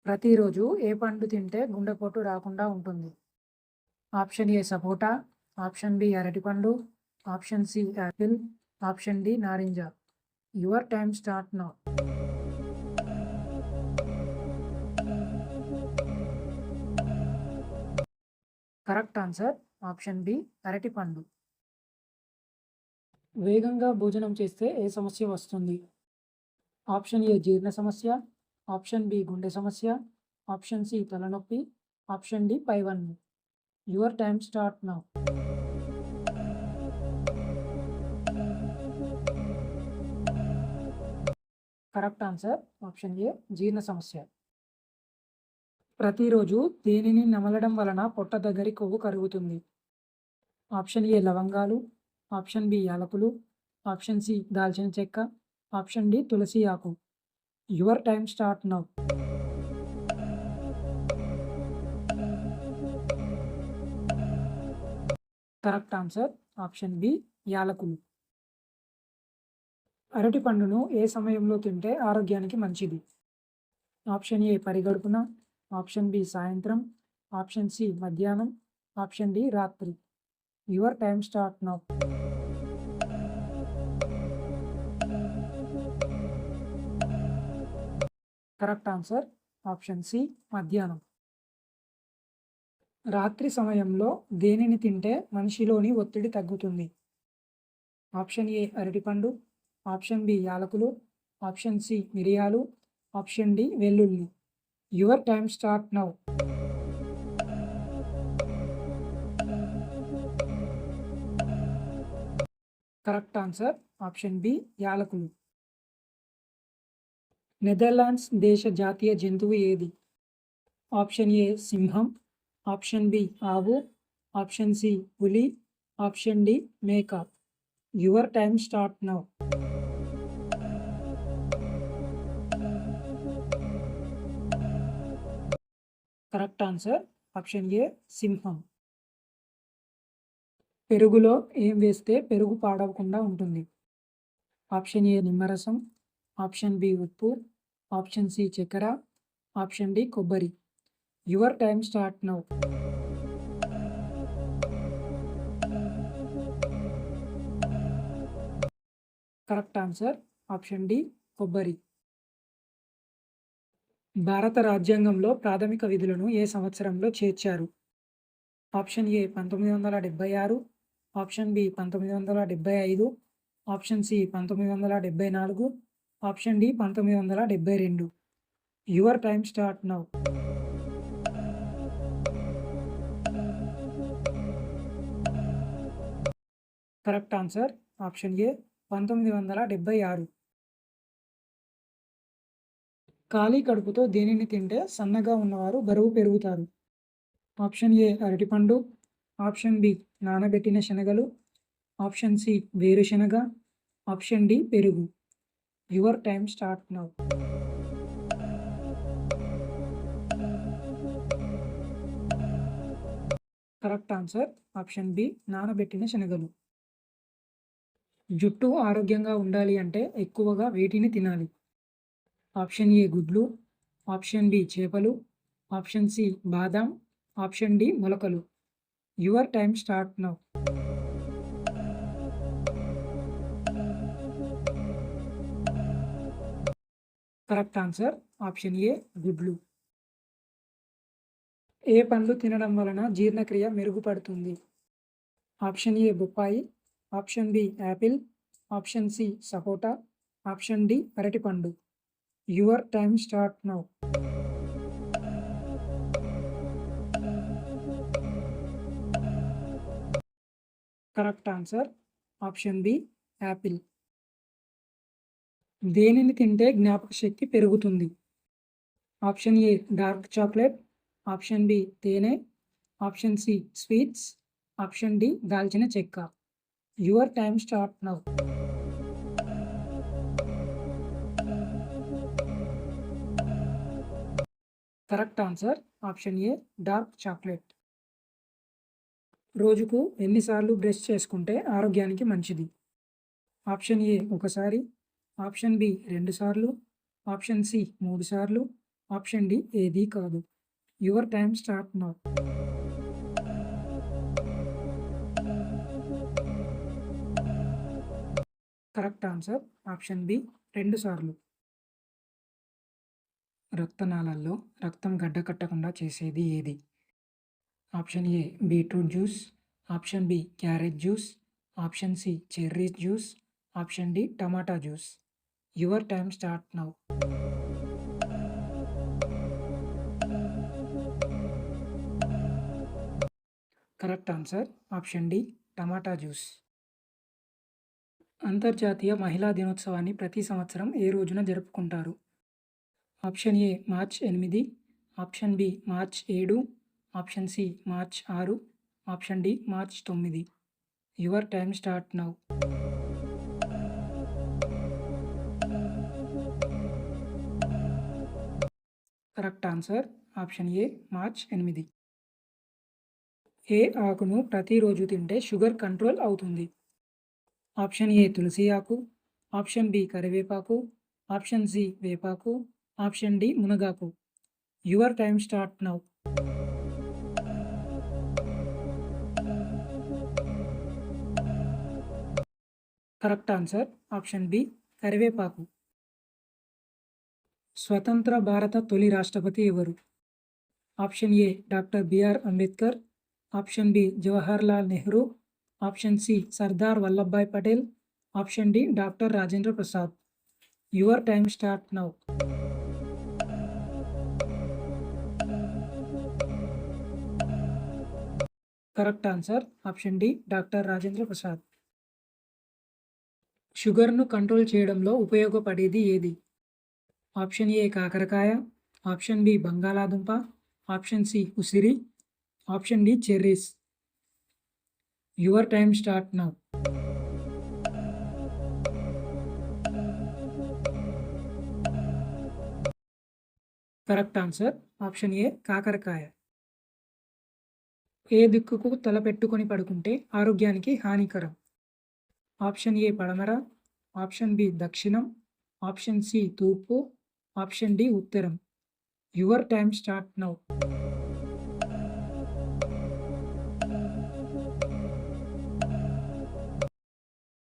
ప్రతిరోజు ఏ పండు తింటే గుండెపోటు రాకుండా ఉంటుంది? Option A sapota, option B అరటిపండు, option C apple, option D నారింజ. Your time start now. Correct answer option B అరటిపండు. వేగంగా భోజనం చేస్తే ఏ సమస్య వస్తుంది? ఆప్షన్ ఏ జీర్ణ సమస్య, ఆప్షన్ బి గుండె సమస్య, ఆప్షన్ సి తలనొప్పి, ఆప్షన్ డి పైవన్ను. Your time start now. Correct answer option A జీర్ణ సమస్య. ప్రతిరోజు దేనిని నమలడం వలన పొట్ట దగ్గరి కొవ్వు కరుగుతుంది? ఆప్షన్ ఏ లవంగాలు, ఆప్షన్ బి యాలకులు, ఆప్షన్ సి దాల్చిన చెక్క, ఆప్షన్ డి తులసి ఆకు. Your time start now. Correct answer option B యాలకులు. అరటి పండును ఏ సమయంలో తింటే ఆరోగ్యానికి మంచిది? ఆప్షన్ ఏ పరిగడుపున, ఆప్షన్ బి సాయంత్రం, ఆప్షన్ సి మధ్యాహ్నం, ఆప్షన్ డి రాత్రి. Your time start now. Correct answer option C మధ్యాహ్నం. రాత్రి సమయంలో దేనిని తింటే మనిషిలోని ఒత్తిడి తగ్గుతుంది? ఆప్షన్ ఏ అరటిపండు, ఆప్షన్ బి యాలకులు, ఆప్షన్ సి మిరియాలు, ఆప్షన్ డి వెల్లుల్లి. Your time start now. Correct answer option B యాలకులు. నెదర్లాండ్స్ దేశ జాతీయ జంతువు ఏది? ఆప్షన్ ఏ సింహం, ఆప్షన్ బి ఆవు, ఆప్షన్ సి పులి, ఆప్షన్ డి మేక. Your time start now. Correct answer option A సింహం. పెరుగులో ఏం వేస్తే పెరుగు పాడవకుండా ఉంటుంది? ఆప్షన్ ఏ నిమ్మరసం, ఆప్షన్ బి ఉప్పు, ఆప్షన్ సి చక్కెర, ఆప్షన్ డి కొబ్బరి. Your time start now. Correct answer option D కొబ్బరి. భారత రాజ్యాంగంలో ప్రాథమిక విధులను ఏ సంవత్సరంలో చేర్చారు? Option A 1976, option B 1975, option C 1974, option D 1972. Your time start now. Correct answer option A 1976. ఖాళీ కడుపుతో దేనిని తింటే సన్నగా ఉన్నవారు బరువు పెరుగుతారు? ఆప్షన్ ఏ అరటిపండు, ఆప్షన్ బి నానబెట్టిన శనగలు, ఆప్షన్ సి వేరుశనగ, ఆప్షన్ డి పెరుగు. Your time start now. Correct answer option B నానబెట్టిన శనగలు. జుట్టు ఆరోగ్యంగా ఉండాలి అంటే ఎక్కువగా వేటిని తినాలి? ఆప్షన్ ఏ గుడ్లు, ఆప్షన్ బి చేపలు, ఆప్షన్ సి బాదాం, ఆప్షన్ డి మొలకలు. Your time start now. Correct answer option ఏ గుడ్లు. ఏ పండ్లు తినడం వలన జీర్ణక్రియ మెరుగుపడుతుంది? ఆప్షన్ ఏ బొప్పాయి, option B apple, option C sapota, option D అరటిపండు. Your time start now. Correct answer option B apple. దేనిని తింటే జ్ఞాపక శక్తి పెరుగుతుంది? Option A dark chocolate, option B తేనె, option C sweets, option D దాల్చిన చెక్క. Your time start now. Correct answer option A dark chocolate. రోజుకు ఎన్నిసార్లు బ్రష్ చేసుకుంటే ఆరోగ్యానికి మంచిది? ఆప్షన్ ఏ ఒకసారి, ఆప్షన్ బి 2 సార్లు, ఆప్షన్ సి 3 సార్లు, ఆప్షన్ డి ఏదీ కాదు. Your time start now. Correct answer option B 2 సార్లు. రక్తనాళాల్లో రక్తం గడ్డకట్టకుండా చేసేది ఏది? Option A beetroot juice, option B carrot juice, option C cherry juice, option D tomato juice. Your time start now. Correct answer option D tomato juice. అంతర్జాతీయ మహిళా దినోత్సవాన్ని ప్రతి సంవత్సరం ఏ రోజున జరుపుకుంటారు? Option A March 8, option B March 7, option C March 6, option D March 9. Your time start now. Correct answer option A March 8. ఏ ఆకును ప్రతిరోజు తింటే షుగర్ కంట్రోల్ అవుతుంది? ఆప్షన్ ఏ తులసి ఆకు, ఆప్షన్ బి కరివేపాకు, ఆప్షన్ సి వేపాకు, ఆప్షన్ డి మునగాకు. Your time start now. Correct answer option B కరివేపాకు. స్వతంత్ర భారత తొలి రాష్ట్రపతి ఎవరు? Option A doctor BR Ambedkar, option B Jawaharlal Nehru, option C Sardar Vallabhbhai Patel, option D doctor Rajendra Prasad. Your time start now. Correct answer option D doctor Rajendra Prasad. షుగర్ను control చేయడంలో ఉపయోగపడేది ఏది? ఆప్షన్ ఏ కాకరకాయ, ఆప్షన్ బి బంగాళాదుంప, ఆప్షన్ సి ఉసిరి, option D cherries. Your time start now. Correct answer option A కాకరకాయ. ఏ దిక్కుకు తల పెట్టుకొని పడుకుంటే ఆరోగ్యానికి హానికరం? ఆప్షన్ ఏ పడమర, ఆప్షన్ బి దక్షిణం, ఆప్షన్ సి తూర్పు, ఆప్షన్ డి ఉత్తరం. Your time start now.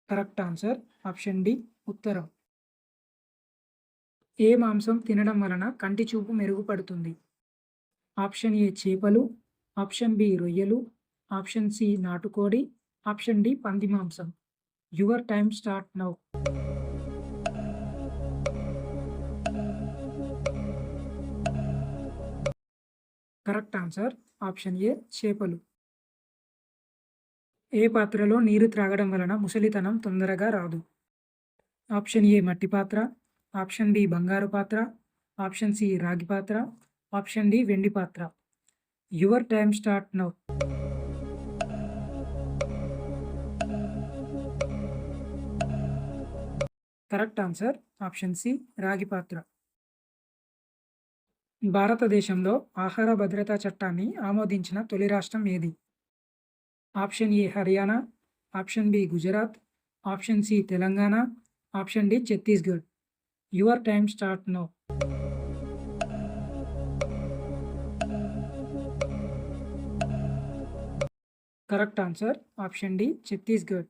Correct answer option D ఉత్తరం. ఏ మాంసం తినడం వలన కంటి చూపు మెరుగుపడుతుంది? ఆప్షన్ ఏ చేపలు, ఆప్షన్ బి రొయ్యలు, ఆప్షన్ సి నాటుకోడి, ఆప్షన్ డి పంది మాంసం. Your time start now. Correct answer option ఏ చేపలు. ఏ పాత్రలో నీరు త్రాగడం వలన ముసలితనం తొందరగా రాదు? ఆప్షన్ ఏ మట్టి పాత్ర, ఆప్షన్ బి బంగారు పాత్ర, ఆప్షన్ సి రాగి పాత్ర, ఆప్షన్ డి వెండి పాత్ర. Your time start now. Correct answer option C రాగి పాత్ర. భారతదేశంలో ఆహార భద్రతా చట్టాన్ని ఆమోదించిన తొలి రాష్ట్రం ఏది? Option A Haryana, option B Gujarat, option C Telangana, option D Chhattisgarh. Your time start now. Correct answer option D Chhattisgarh.